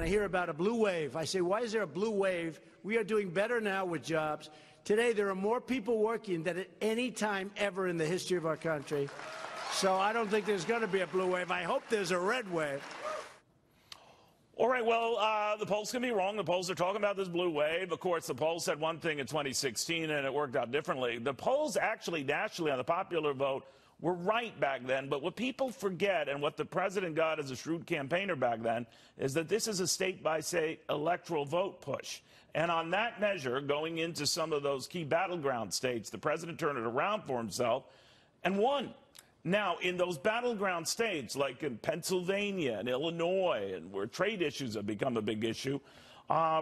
I hear about a blue wave. I say, why is there a blue wave? We are doing better now with jobs. Today, there are more people working than at any time ever in the history of our country. So I don't think there's going to be a blue wave. I hope there's a red wave. All right, well, the polls can be wrong. The polls are talking about this blue wave. Of course, the polls said one thing in 2016, and it worked out differently. The polls actually nationally on the popular vote were right back then. But what people forget, and what the president got as a shrewd campaigner back then, is that this is a state-by-state electoral vote push. And on that measure, going into some of those key battleground states, the president turned it around for himself and won. Now, in those battleground states, like in Pennsylvania and Illinois, and where trade issues have become a big issue,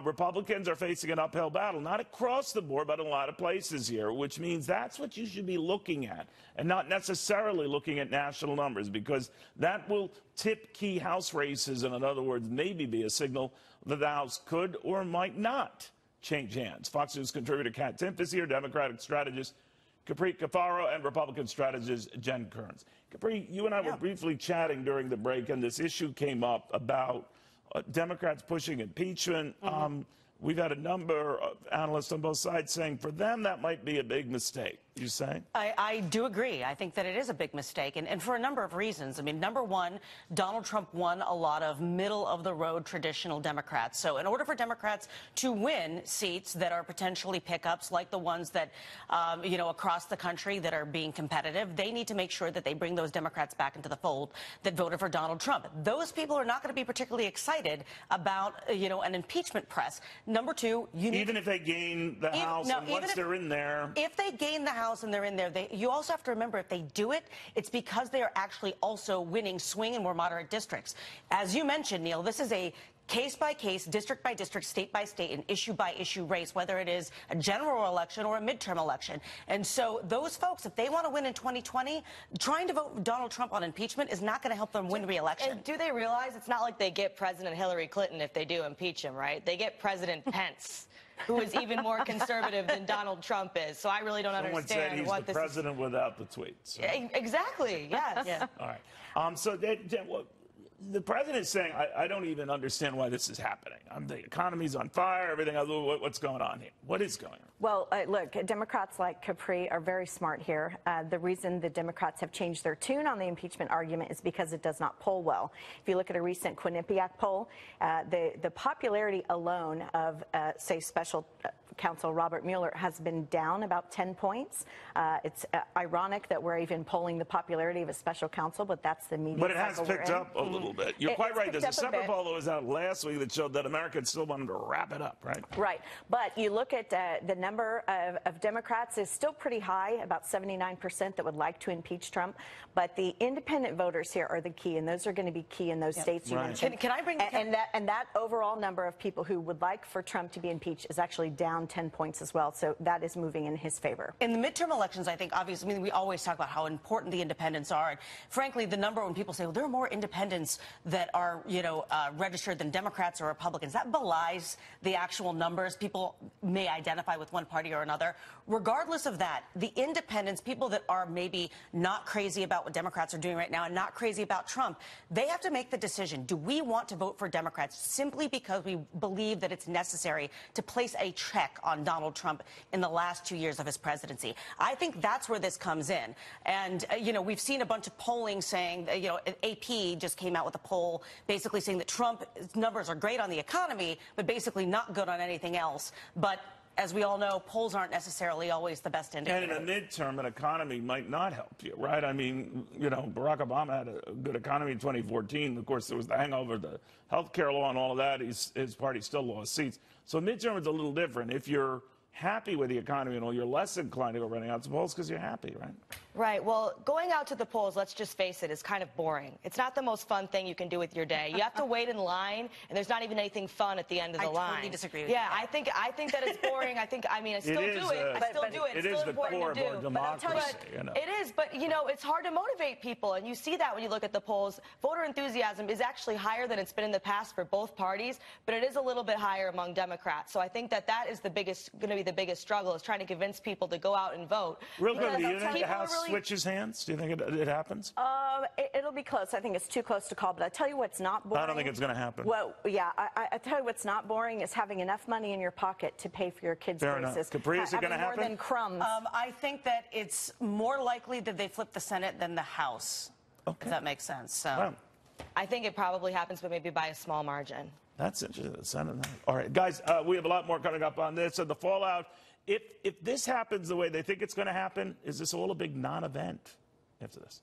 Republicans are facing an uphill battle, not across the board, but in a lot of places here, which means that's what you should be looking at, and not necessarily looking at national numbers, because that will tip key House races, and in other words, maybe be a signal that the House could or might not change hands. Fox News contributor Kat Timpf is here, Democratic strategist Capri Cafaro, and Republican strategist Jen Kearns. Capri, you and I were briefly chatting during the break, and this issue came up about Democrats pushing impeachment. We've had a number of analysts on both sides saying for them that might be a big mistake. You say? I do agree. I think that it is a big mistake, and for a number of reasons. I mean, number one, Donald Trump won a lot of middle-of-the-road traditional Democrats. So in order for Democrats to win seats that are potentially pickups, like the ones that, across the country that are being competitive, they need to make sure that they bring those Democrats back into the fold that voted for Donald Trump. Those people are not going to be particularly excited about, an impeachment press. Number two, even if they gain the House, and once they're in there. If they gain the House and they're in there, you also have to remember, if they do it, it's because they are actually also winning swing and more moderate districts. As you mentioned, Neil, this is a case-by-case, district-by-district, state-by-state, and issue-by-issue race, whether it is a general election or a midterm election. And so those folks, if they want to win in 2020, trying to vote Donald Trump on impeachment is not going to help them win re-election. And do they realize it's not like they get President Hillary Clinton if they do impeach him, right? They get President Pence, who is even more conservative than Donald Trump is. So I really don't understand said he's what the president without the tweets. So. Exactly, yes. Yeah. All right. So the president is saying, I don't even understand why this is happening. The economy's on fire, everything else. What's going on here? What is going on? Well, look, Democrats like Capri are very smart here. The reason the Democrats have changed their tune on the impeachment argument is because it does not poll well. If you look at a recent Quinnipiac poll, the popularity alone of, say, special counsel Robert Mueller has been down about 10 points. It's ironic that we're even polling the popularity of a special counsel, but that's the media. But it has picked up a little bit. You're quite right. There's a separate poll that was out last week that showed that Americans still wanted to wrap it up, right? Right. But you look at the number of Democrats is still pretty high, about 79% that would like to impeach Trump. But the independent voters here are the key, and those are going to be key in those states you mentioned. Can I bring and that overall number of people who would like for Trump to be impeached is actually down 10 points as well. So that is moving in his favor. In the midterm elections, I think, obviously, we always talk about how important the independents are. And frankly, the number when people say, well, there are more independents that are, registered than Democrats or Republicans, that belies the actual numbers. People may identify with one party or another. Regardless of that, the independents, people that are maybe not crazy about what Democrats are doing right now and not crazy about Trump, they have to make the decision. Do we want to vote for Democrats simply because we believe that it's necessary to place a check on Donald Trump in the last 2 years of his presidency? I think that's where this comes in. And, we've seen a bunch of polling saying, AP just came out with a poll basically saying that Trump's numbers are great on the economy, but basically not good on anything else. But as we all know, polls aren't necessarily always the best indicator. And in a midterm, an economy might not help you, right? I mean, Barack Obama had a good economy in 2014. Of course, there was the hangover, the health care law and all of that. His party still lost seats. So midterm is a little different. If you're happy with the economy and all, you're less inclined to go running out to polls because you're happy, right? Right. Well, going out to the polls, let's just face it, is kind of boring. It's not the most fun thing you can do with your day. You have to wait in line, and there's not even anything fun at the end of the line. I totally disagree with you. Yeah, I think that it's boring. I still do it. I still do it. It is the core of our democracy. It is, but it's hard to motivate people, and you see that when you look at the polls. Voter enthusiasm is actually higher than it's been in the past for both parties, but it is a little bit higher among Democrats. So I think that is going to be the biggest struggle, is trying to convince people to go out and vote. Real quick, do you think the House switches hands? Do you think it happens? It'll be close. I think it's too close to call. But I tell you what's not boring. I don't think it's going to happen. Well, yeah, I tell you what's not boring is having enough money in your pocket to pay for your kids' Fair enough. braces. Capri, is it going to happen? More than crumbs. I think that it's more likely that they flip the Senate than the House. Okay. If that makes sense. So. Wow. I think it probably happens, but maybe by a small margin. That's interesting. The Senate. All right, guys, we have a lot more coming up on this. So the fallout, if this happens the way they think it's going to happen, is this all a big non-event after this?